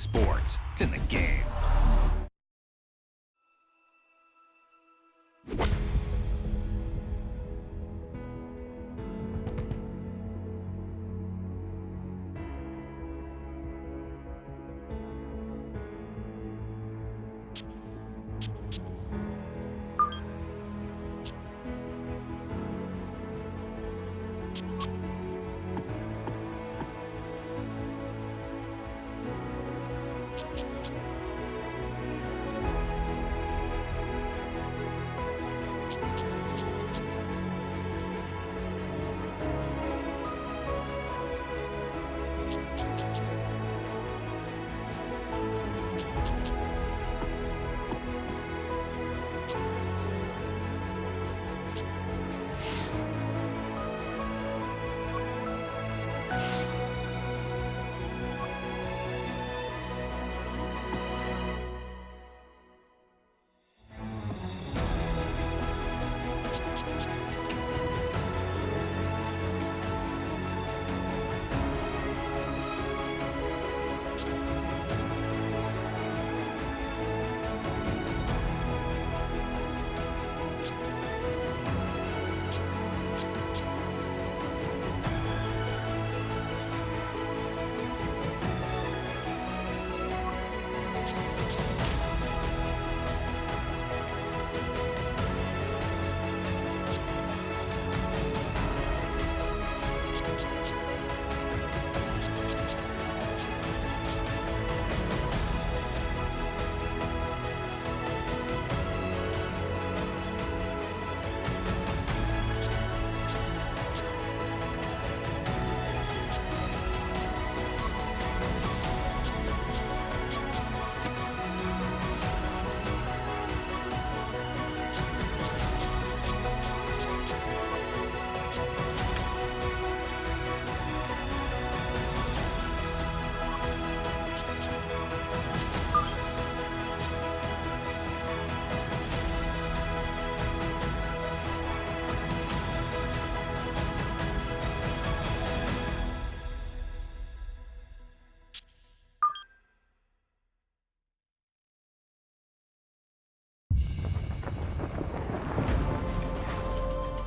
sports. It's in the game.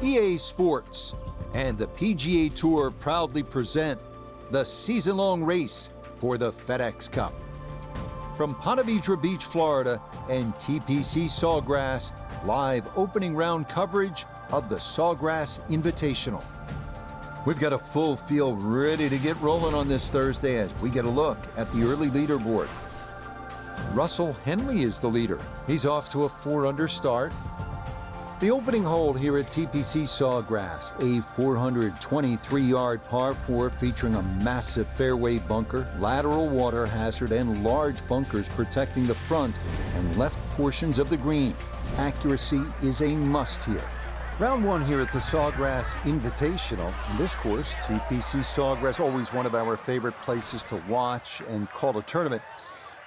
EA Sports and the PGA Tour proudly present the season-long race for the FedEx Cup. From Ponte Vedra Beach, Florida, and TPC Sawgrass, live opening round coverage of the Sawgrass Invitational. We've got a full field ready to get rolling on this Thursday as we get a look at the early leaderboard. Russell Henley is the leader. He's off to a 4-under start. The opening hole here at TPC Sawgrass, a 423-yard par 4 featuring a massive fairway bunker, lateral water hazard, and large bunkers protecting the front and left portions of the green. Accuracy is a must here. Round one here at the Sawgrass Invitational. In this course, TPC Sawgrass, always one of our favorite places to watch and call a tournament.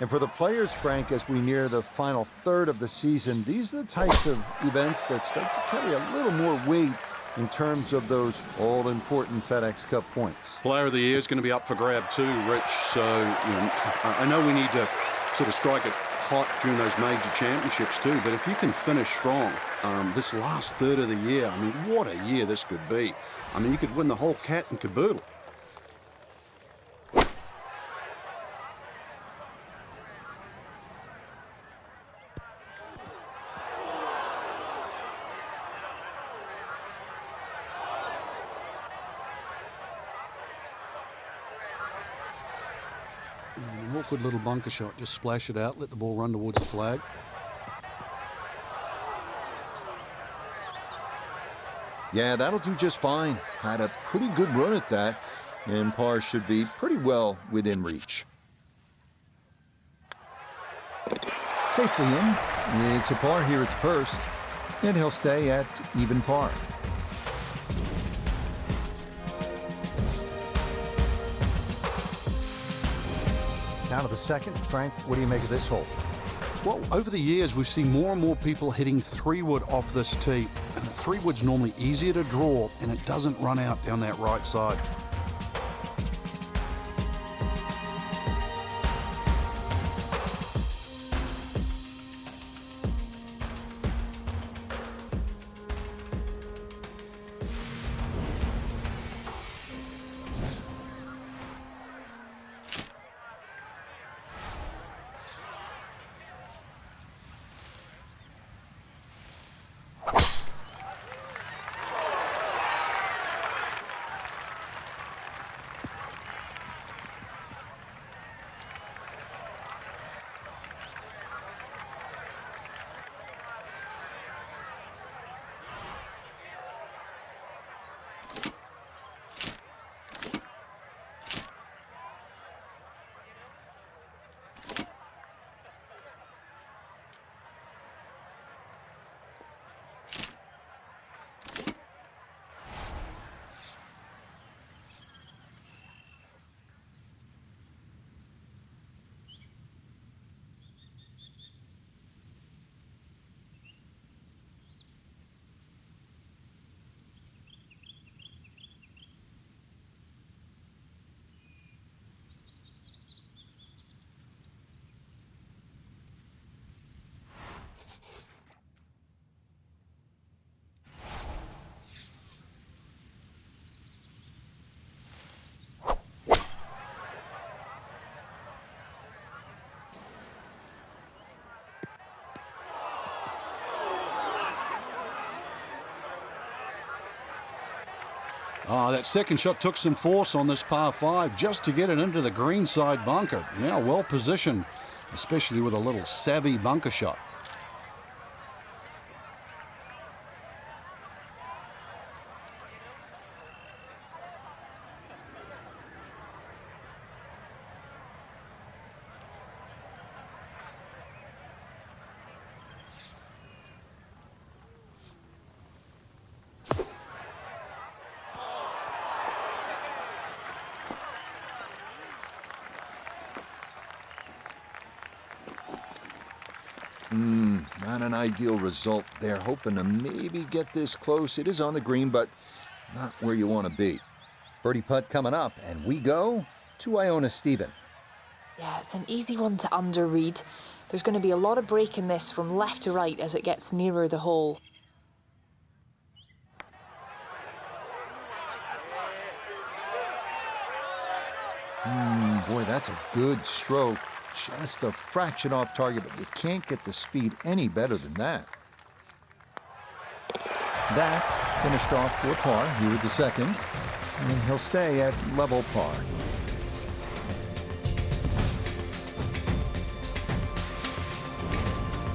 And for the players, Frank, as we near the final third of the season, these are the types of events that start to carry a little more weight in terms of those all-important FedEx Cup points. Player of the Year is going to be up for grab too, Rich. So, I know we need to sort of strike it hot during those major championships too, but if you can finish strong this last third of the year, I mean, what a year this could be. I mean, you could win the whole cat and caboodle. An awkward little bunker shot, just splash it out, let the ball run towards the flag. Yeah, that'll do just fine. Had a pretty good run at that, and par should be pretty well within reach. Safely in. It's a par here at the first, and he'll stay at even par. Down to the second. Frank, what do you make of this hole? Well, over the years, we've seen more and more people hitting 3-wood off this tee. And the 3-wood's normally easier to draw, and it doesn't run out down that right side. Oh, that second shot took some force on this par 5 just to get it into the greenside bunker. Now well positioned, especially with a little savvy bunker shot. Not an ideal result there. Hoping to maybe get this close. It is on the green, but not where you want to be. Birdie putt coming up, and we go to Iona Stephen. Yeah, it's an easy one to underread. There's going to be a lot of break in this from left to right as it gets nearer the hole. Boy, that's a good stroke. Just a fraction off target, but you can't get the speed any better than that. That finished off for par here with the second, and he'll stay at level par.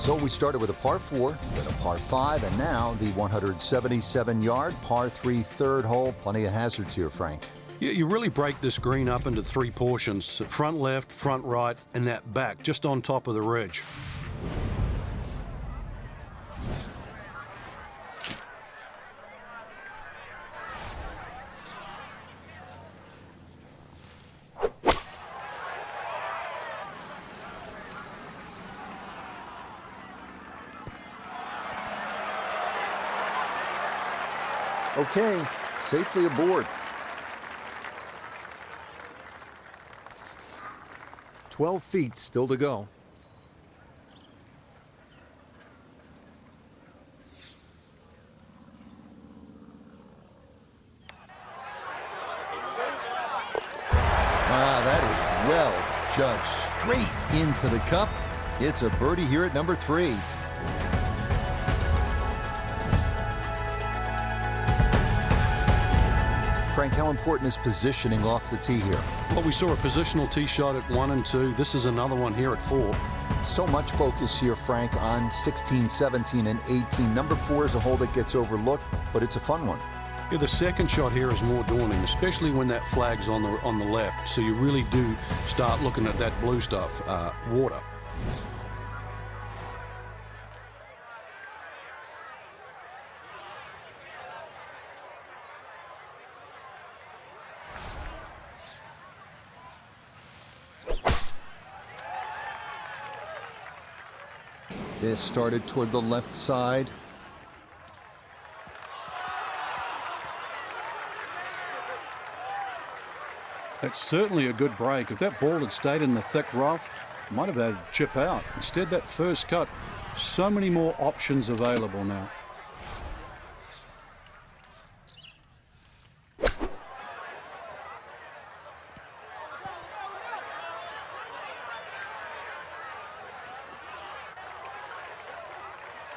So we started with a par 4, then a par 5, and now the 177-yard par 3 third hole. Plenty of hazards here, Frank. You really break this green up into 3 portions: front left, front right, and that back just on top of the ridge. Okay, safely aboard. 12 feet still to go. That is well judged. Straight into the cup. It's a birdie here at number 3. Frank, how important is positioning off the tee here? Well, we saw a positional tee shot at 1 and 2. This is another one here at 4. So much focus here, Frank, on 16, 17, and 18. Number 4 is a hole that gets overlooked, but it's a fun one. Yeah, the second shot here is more daunting, especially when that flag's on the left. So you really do start looking at that blue stuff, water. This started toward the left side. That's certainly a good break. If that ball had stayed in the thick rough, might have had a chip out. Instead, that first cut, so many more options available now.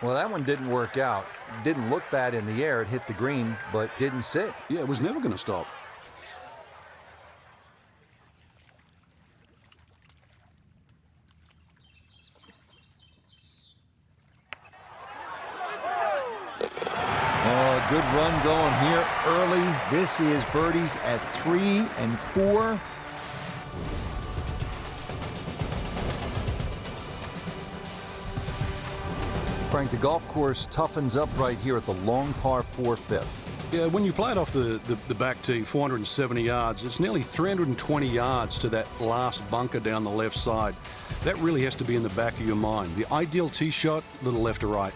Well, that one didn't work out. Didn't look bad in the air. It hit the green, but didn't sit. Yeah, it was never going to stop. Oh, good run going here early. This is birdies at 3 and 4. Frank, the golf course toughens up right here at the long par 4 fifth. Yeah, when you play it off the back tee, 470 yards, it's nearly 320 yards to that last bunker down the left side. That really has to be in the back of your mind. The ideal tee shot, a little left to right.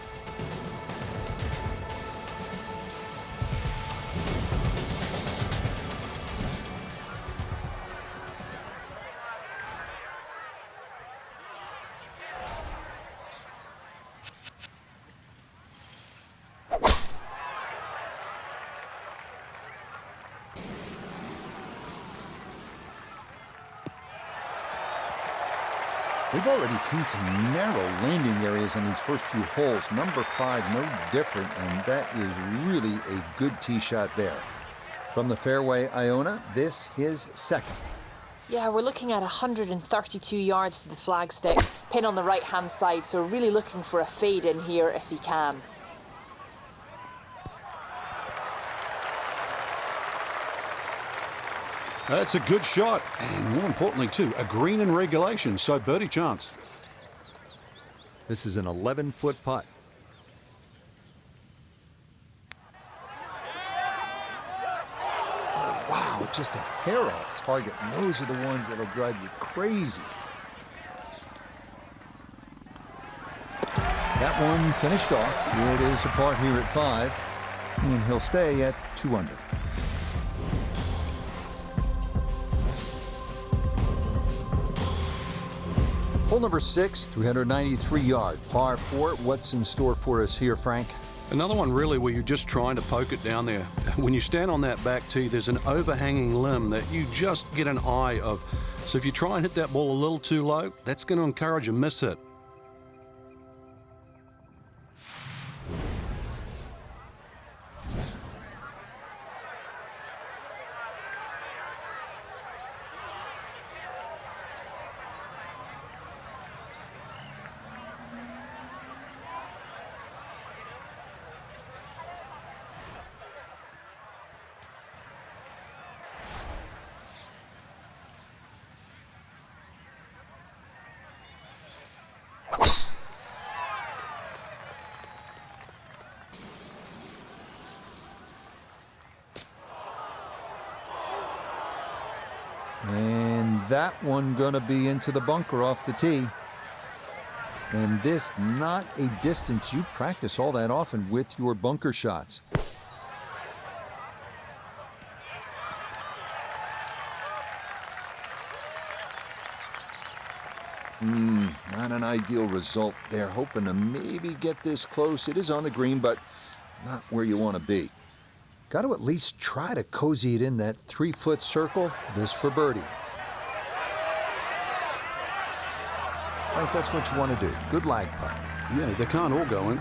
We've already seen some narrow landing areas on these first few holes. Number 5, no different, and that is really a good tee shot there. From the fairway, Iona, this his second. Yeah, we're looking at 132 yards to the flagstick, pin on the right-hand side, so really looking for a fade in here if he can. That's a good shot, and more importantly too, a green in regulation, so birdie chance. This is an 11-foot putt. Oh, wow, just a hair off target. And those are the ones that'll drive you crazy. That one finished off. It is a par here at 5, and he'll stay at 2 under. Hole number 6, 393-yard, par 4. What's in store for us here, Frank? Another one really where you're just trying to poke it down there. When you stand on that back tee, there's an overhanging limb that you just get an eye of. So if you try and hit that ball a little too low, that's going to encourage a miss hit. And that one gonna be into the bunker off the tee. And this not a distance you practice all that often with your bunker shots. Not an ideal result there. Hoping to maybe get this close. It is on the green, but not where you want to be. Got to at least try to cozy it in that 3-foot circle. This for birdie. Right, that's what you want to do. Good lag putt. Yeah, they can't all go in.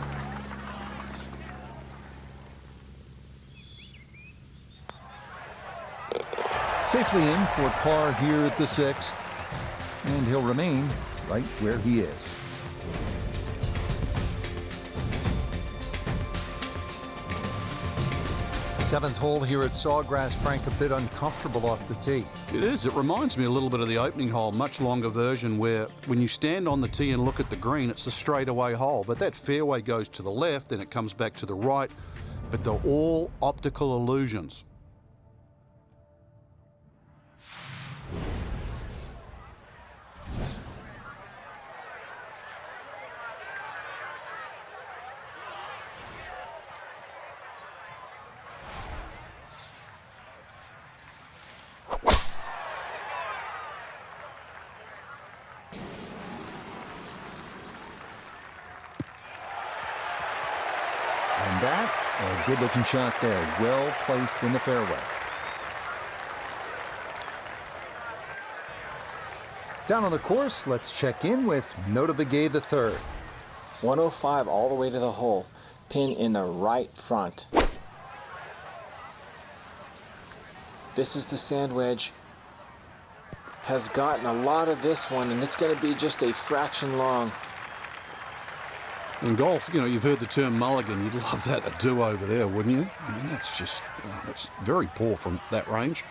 Safely in for par here at the 6th. And he'll remain right where he is. Seventh hole here at Sawgrass. Frank, a bit uncomfortable off the tee. It is. It reminds me a little bit of the opening hole, much longer version, where when you stand on the tee and look at the green, it's a straightaway hole. But that fairway goes to the left and it comes back to the right. But they're all optical illusions. And that, a good-looking shot there. Well placed in the fairway. Down on the course, let's check in with Nota Begay the third. 105 all the way to the hole. Pin in the right front. This is the sand wedge. Has gotten a lot of this one, and it's going to be just a fraction long. In golf, you know, you've heard the term mulligan. You'd love that, a do-over there, wouldn't you? I mean, that's just, that's very poor from that range.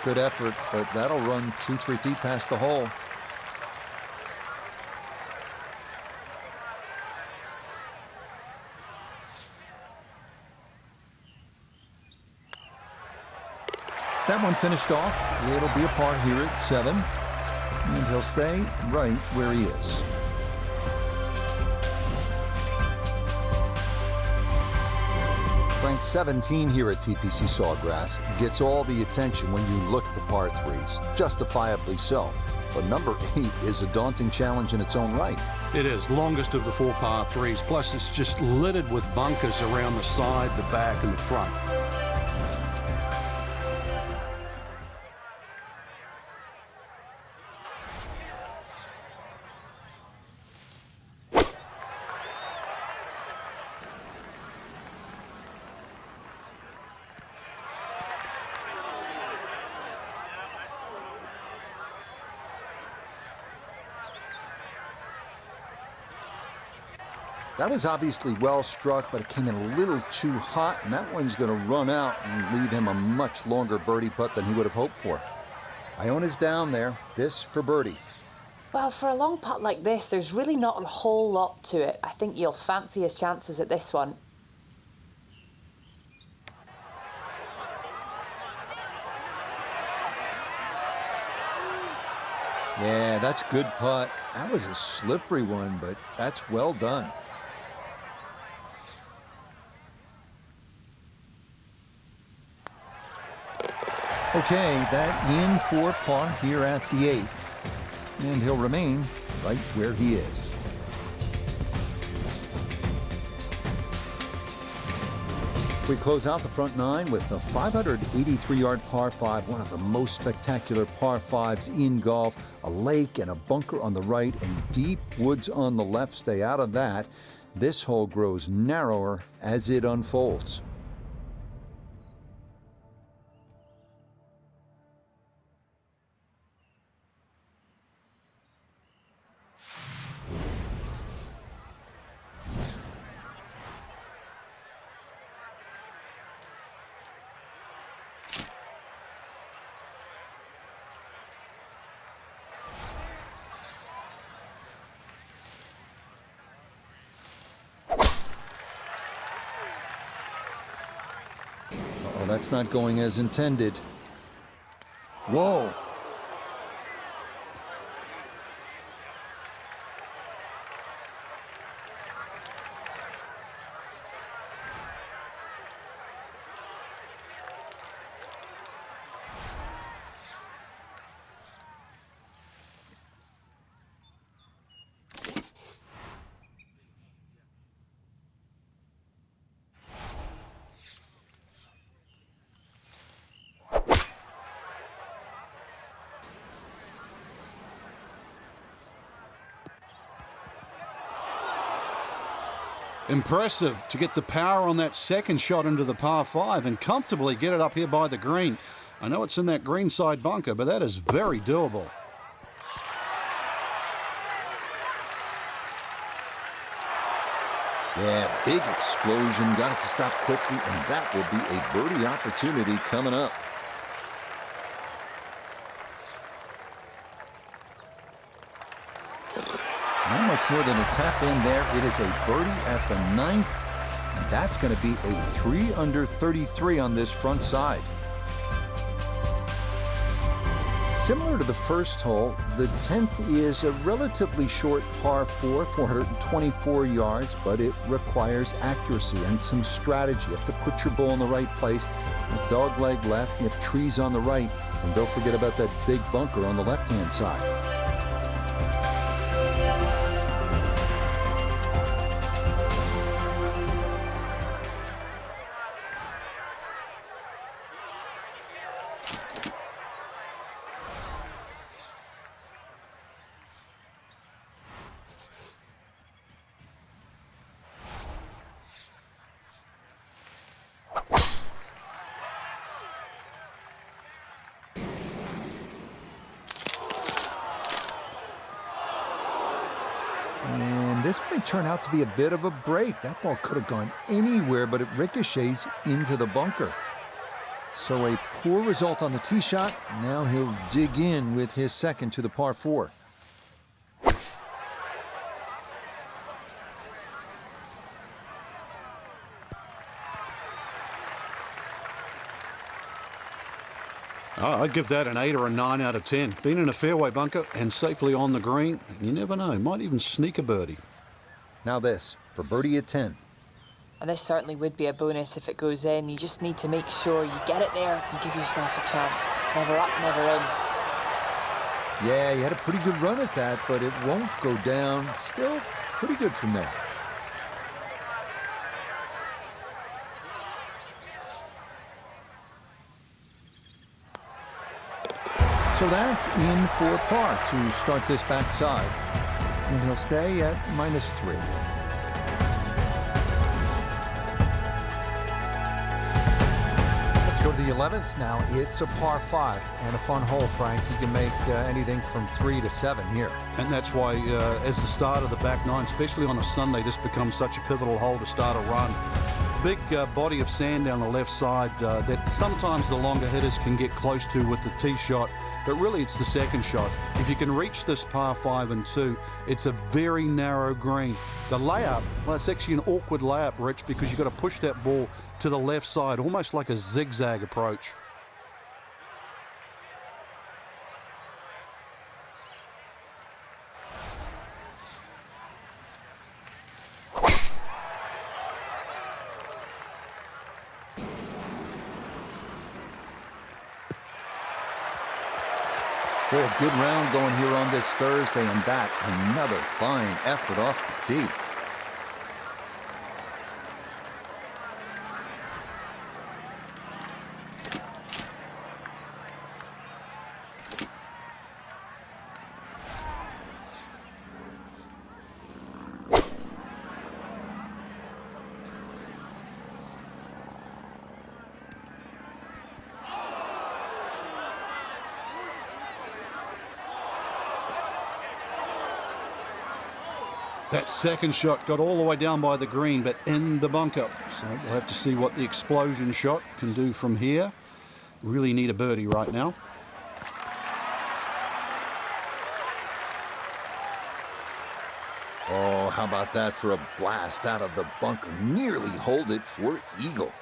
Good effort, but that'll run 2-3 feet past the hole. That one finished off. It'll be a par here at 7. And he'll stay right where he is. Ranked 17 here at TPC Sawgrass. Gets all the attention when you look at the par 3s. Justifiably so. But number 8 is a daunting challenge in its own right. It is longest of the 4 par 3s. Plus, it's just littered with bunkers around the side, the back, and the front. That was obviously well struck, but it came in a little too hot, and that one's going to run out and leave him a much longer birdie putt than he would have hoped for. Iona's down there. This for birdie. Well, for a long putt like this, there's really not a whole lot to it. I think you'll fancy his chances at this one. Yeah, that's good putt. That was a slippery one, but that's well done. Okay, that in for par here at the 8th. And he'll remain right where he is. We close out the front 9 with the 583-yard par 5, one of the most spectacular par 5s in golf. A lake and a bunker on the right and deep woods on the left. Stay out of that. This hole grows narrower as it unfolds. Oh, that's not going as intended. Whoa. Impressive to get the power on that second shot into the par 5 and comfortably get it up here by the green. I know it's in that greenside bunker, but that is very doable. Yeah, big explosion. Got it to stop quickly, and that will be a birdie opportunity coming up. Not much more than a tap in there. It is a birdie at the 9th, and that's going to be a 3 under 33 on this front side. Similar to the first hole, the 10th is a relatively short par 4, 424 yards, but it requires accuracy and some strategy. You have to put your ball in the right place. A dog leg left, you have trees on the right, and don't forget about that big bunker on the left-hand side. And this might turn out to be a bit of a break. That ball could have gone anywhere, but it ricochets into the bunker. So a poor result on the tee shot. Now he'll dig in with his second to the par 4. I'd give that an 8 or a 9 out of 10. Been in a fairway bunker and safely on the green. You never know, might even sneak a birdie. Now this, for birdie at 10. And this certainly would be a bonus if it goes in. You just need to make sure you get it there and give yourself a chance. Never up, never in. Yeah, he had a pretty good run at that, but it won't go down. Still pretty good from there. So that's in for par to start this backside. And he'll stay at -3. Let's go to the 11th. Now it's a par 5 and a fun hole, Frank. You can make anything from 3 to 7 here. And that's why, as the start of the back nine, especially on a Sunday, this becomes such a pivotal hole to start a run. Big body of sand down the left side that sometimes the longer hitters can get close to with the tee shot, but really it's the second shot. If you can reach this par 5 and 2, it's a very narrow green. The layup, well, it's actually an awkward layup, Rich, because you've got to push that ball to the left side, almost like a zigzag approach. Boy, a good round going here on this Thursday, and that another fine effort off the tee. That second shot got all the way down by the green, but in the bunker. So we'll have to see what the explosion shot can do from here. Really need a birdie right now. Oh, how about that for a blast out of the bunker? Nearly hold it for eagle.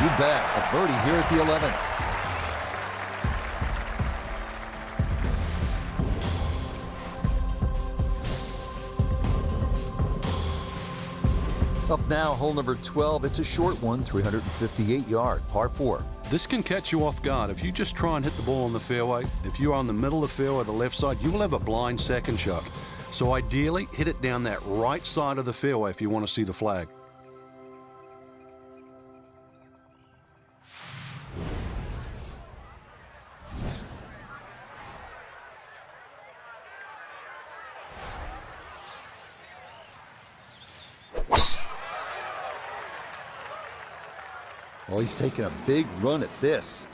You bet, a birdie here at the 11th. Up now, hole number 12. It's a short one, 358-yard, par 4. This can catch you off guard. If you just try and hit the ball on the fairway, if you're on the middle of the fairway, the left side, you will have a blind second shot. So ideally, hit it down that right side of the fairway if you want to see the flag. Well, he's taking a big run at this.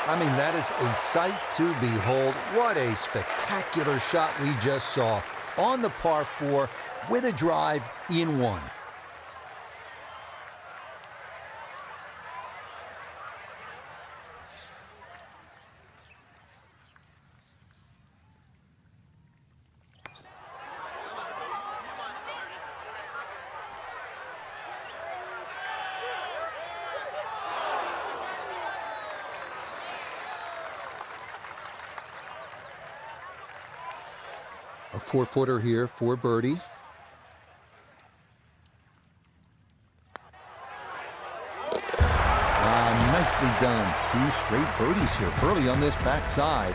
I mean, that is a sight to behold. What a spectacular shot we just saw on the par 4 with a drive in one. A 4-footer here for birdie. Nicely done. 2 straight birdies here early on this backside.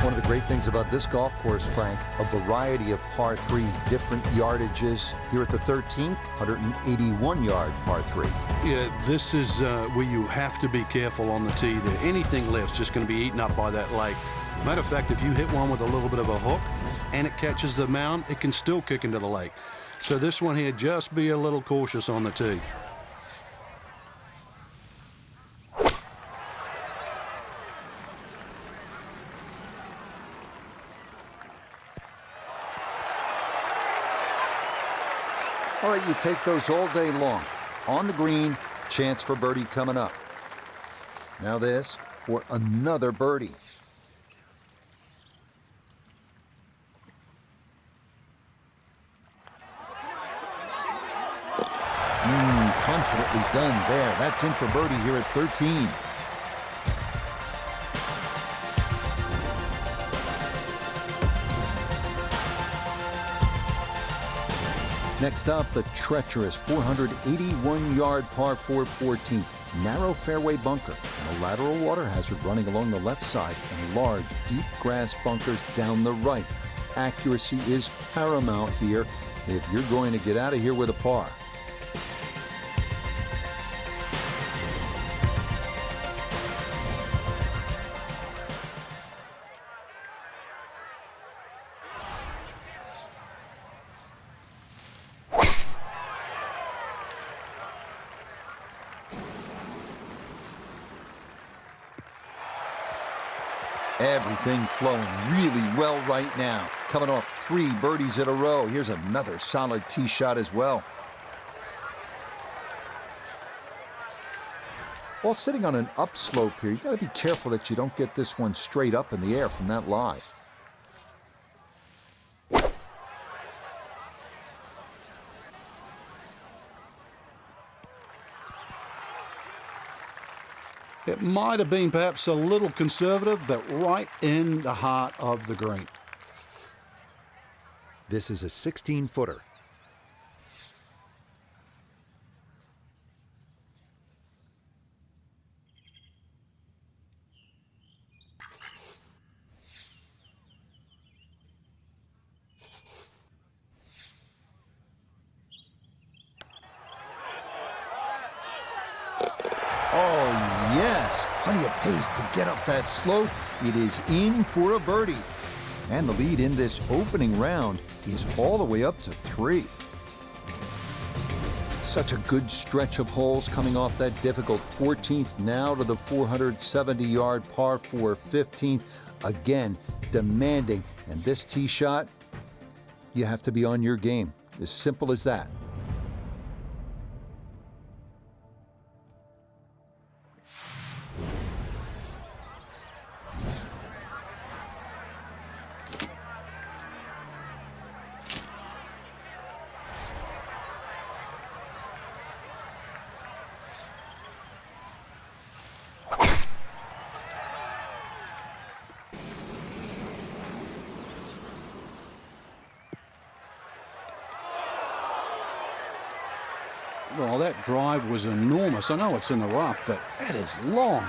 One of the great things about this golf course, Frank, a variety of par 3s, different yardages. Here at the 13th, 181-yard par 3. Yeah, this is where you have to be careful on the tee there. Anything left's just going to be eaten up by that lake. Matter of fact, if you hit one with a little bit of a hook and it catches the mound, it can still kick into the lake. So this one here, just be a little cautious on the tee. All right, you take those all day long. On the green, chance for birdie coming up. Now this for another birdie. Confidently done there. That's in for birdie here at 13. Next up, the treacherous 481-yard par 4 14th. Narrow fairway bunker and a lateral water hazard running along the left side and large, deep grass bunkers down the right. Accuracy is paramount here if you're going to get out of here with a par. Everything flowing really well right now. Coming off 3 birdies in a row. Here's another solid tee shot as well. While sitting on an upslope here, you got to be careful that you don't get this one straight up in the air from that lie. It might have been perhaps a little conservative, but right in the heart of the green. This is a 16-footer. Oh, yes, plenty of pace to get up that slope. It is in for a birdie. And the lead in this opening round is all the way up to 3. Such a good stretch of holes coming off that difficult 14th now to the 470-yard par 4 15th. Again, demanding. And this tee shot, you have to be on your game. As simple as that. Well, that drive was enormous. I know it's in the rough, but that is long.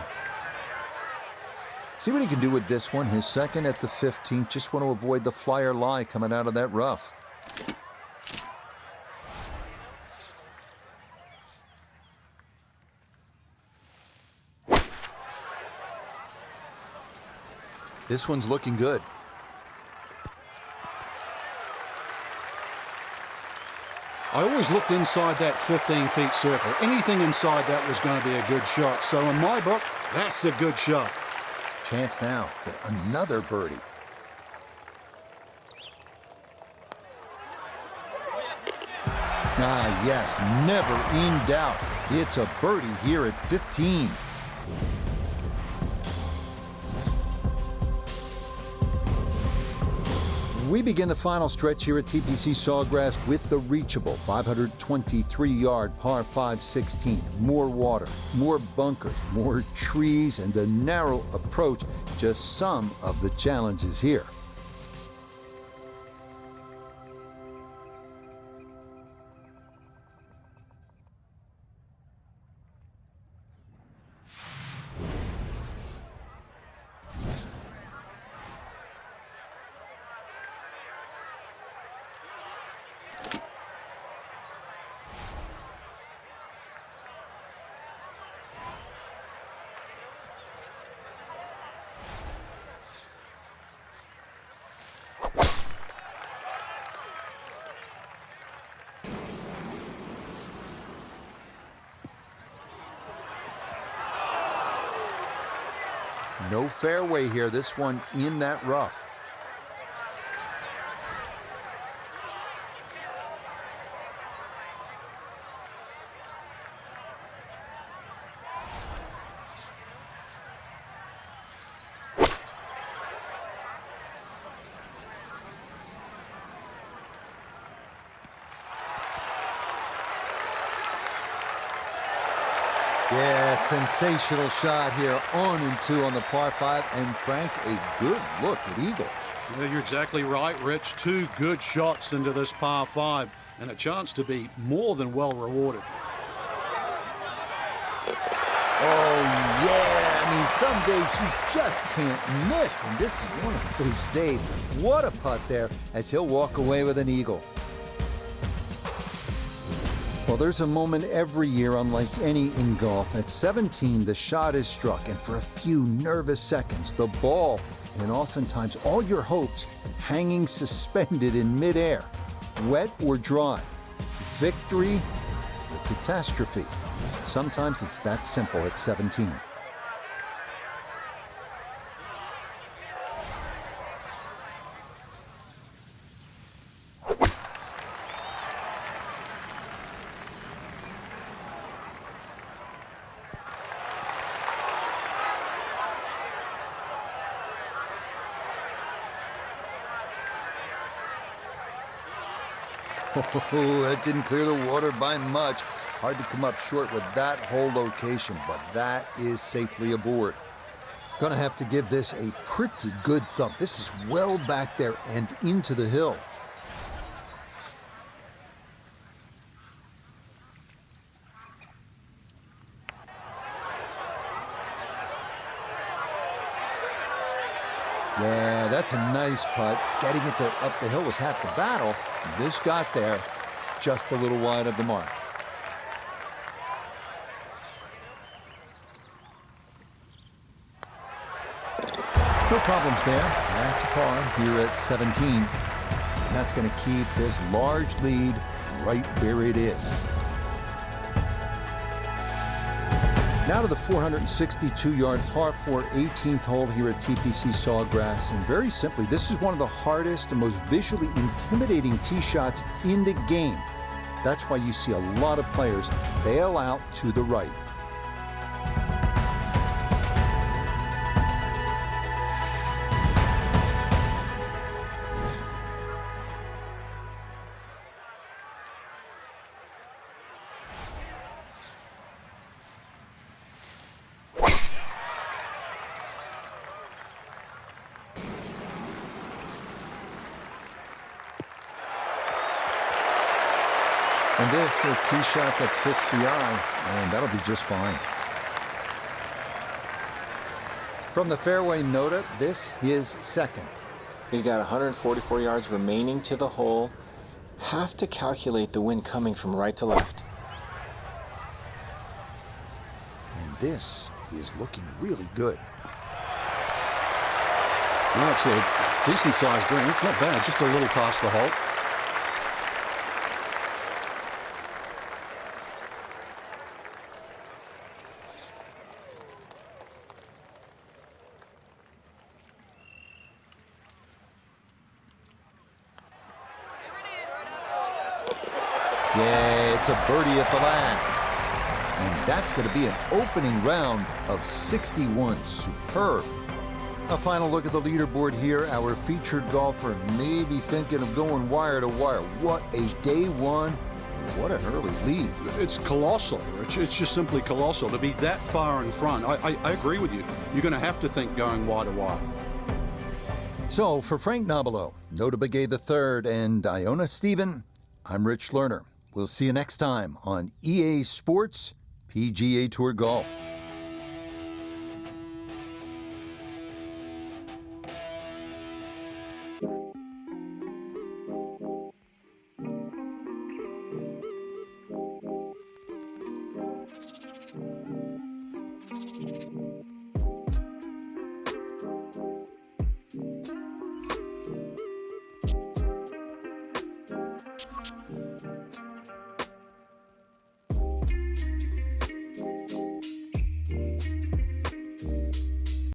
See what he can do with this one. His second at the 15th. Just want to avoid the flyer lie coming out of that rough. This one's looking good. I always looked inside that 15-feet circle. Anything inside that was going to be a good shot. So in my book, that's a good shot. Chance now for another birdie. Ah, yes, never in doubt. It's a birdie here at 15. We begin the final stretch here at TPC Sawgrass with the reachable 523-yard par 5 16th. More water, more bunkers, more trees, and a narrow approach. Just some of the challenges here. No fairway here, this one in that rough. Yeah, sensational shot here, on and 2 on the par 5, and Frank, a good look at eagle. Yeah, you're exactly right, Rich. 2 good shots into this par 5, and a chance to be more than well rewarded. Oh, yeah, I mean, some days you just can't miss, and this is one of those days. What a putt there, as he'll walk away with an eagle. Well, there's a moment every year, unlike any in golf. At 17, the shot is struck, and for a few nervous seconds, the ball, and oftentimes all your hopes, hanging suspended in midair. Wet or dry, victory or catastrophe. Sometimes it's that simple at 17. Oh, that didn't clear the water by much. Hard to come up short with that whole location, but that is safely aboard. Gonna have to give this a pretty good thump. This is well back there and into the hill. Yeah, that's a nice putt. Getting it there up the hill was half the battle. This got there just a little wide of the mark. No problems there. That's a par here at 17. And that's going to keep this large lead right where it is. Now to the 462-yard par 4 18th hole here at TPC Sawgrass. And very simply, this is one of the hardest and most visually intimidating tee shots in the game. That's why you see a lot of players bail out to the right. And this, a tee shot that fits the eye, and that'll be just fine. From the fairway nota, this is second. He's got 144 yards remaining to the hole. Have to calculate the wind coming from right to left. And this is looking really good. Well, it's a decent-sized green. It's not bad, just a little past the hole. Yeah, it's a birdie at the last. And that's going to be an opening round of 61. Superb. A final look at the leaderboard here. Our featured golfer may be thinking of going wire to wire. What a day one, and what an early lead. It's colossal, Rich. It's just simply colossal to be that far in front. I agree with you. You're going to have to think going wire to wire. So for Frank Nobilo, Nota Begay III, and Iona Stephen, I'm Rich Lerner. We'll see you next time on EA Sports PGA Tour Golf.